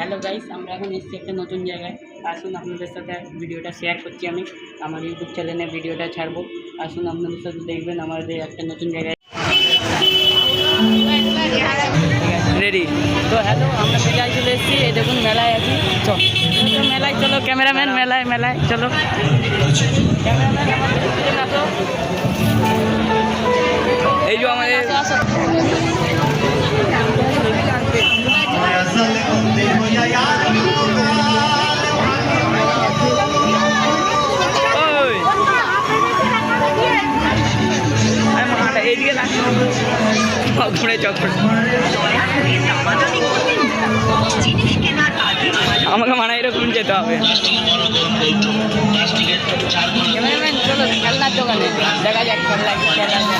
Hello guys, আমরা এখন এসেছি একটা নতুন জায়গায়। আসুন আপনাদের সাথে ভিডিওটা শেয়ার করছি। আমি আমার ইউটিউব চ্যানেলে ভিডিওটা ছাড়বো। আসুন আপনাদের সাথে দেখবেন আমাদের একটা নতুন জায়গায়। রেডি তো? হ্যালো, আমরা মেলায় চলে এসেছি। এই দেখুন মেলায় আছি। চলো মেলায়, চলো ক্যামেরাম্যান, মেলায় মেলায় চলো ক্যামেরাম্যান। এই যে আমাদের এইদিকে ঘুরে চক্র আমাকে মানে এরকম যেতে হবে। ক্যামেরাম্যান চলো খেলনার দোকানে দেখা যাক খেলনা।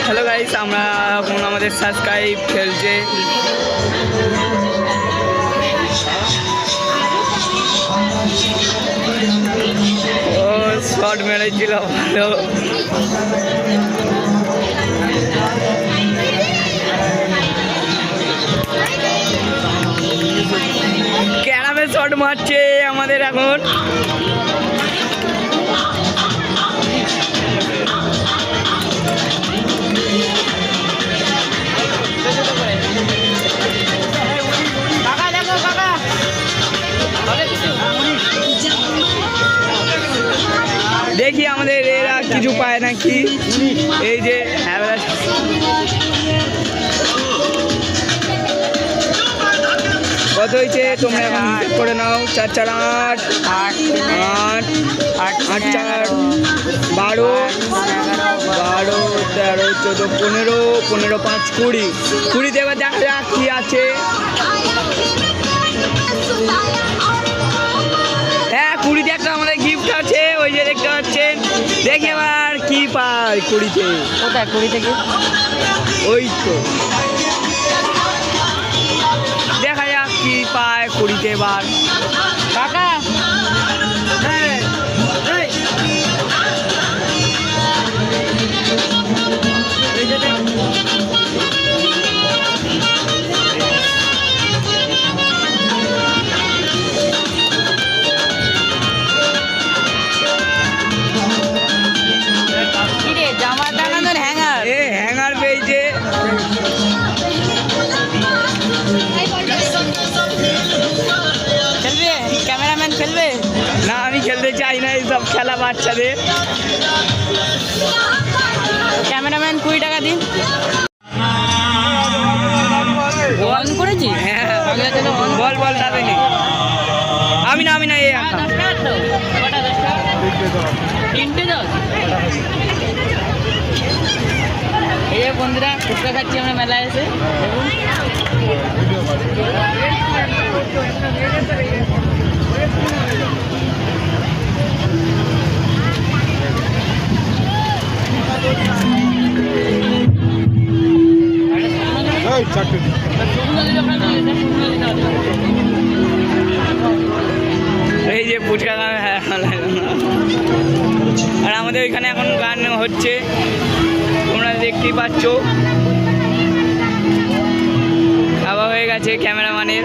হ্যালো গাইস, আমরা এখন আমাদের সাবস্ক্রাইব খেলছে। ও শট মেরেছিল ভালো। ক্যারামে শট মারছে আমাদের এখন। দেখি আমাদের এরা কিছু পায় নাকি। এই যে কত হয়েছে তোমরা এখন হিসেব করে নাও। 4 4 8 8 8 8 4 12 12 13 14 15 15 5 20 20 দেবে। দেখা যাক কি আছে। হ্যাঁ 20তে একটা আমাদের গিফট আছে, ওই যে দেখতে পাচ্ছেন। দেখি এবার কি পাই 20তে। কোথায় 20 থেকে? ওই তো দেখা যাক কি পায় 20তে এবার। কাকা হ্যাঙ্গার পেয়েছে। খেলবে ক্যামেরাম্যান? খেলবে না, আমি খেলতে চাই না এইসব খেলা বাচ্চাদের। ক্যামেরাম্যান 20 টাকা দিন। অন করেছি? হ্যাঁ বল বল যাবে নি। আমি না এই তিনটে 10। এই বন্ধুরা ফুচকা খাচ্ছি আমরা মেলায় এসে। এই যে ফুচকা আর আমাদের ওইখানে এখন গান হচ্ছে, তোমরা দেখতেই পাচ্ছ। খাওয়া হয়ে গেছে ক্যামেরাম্যানের।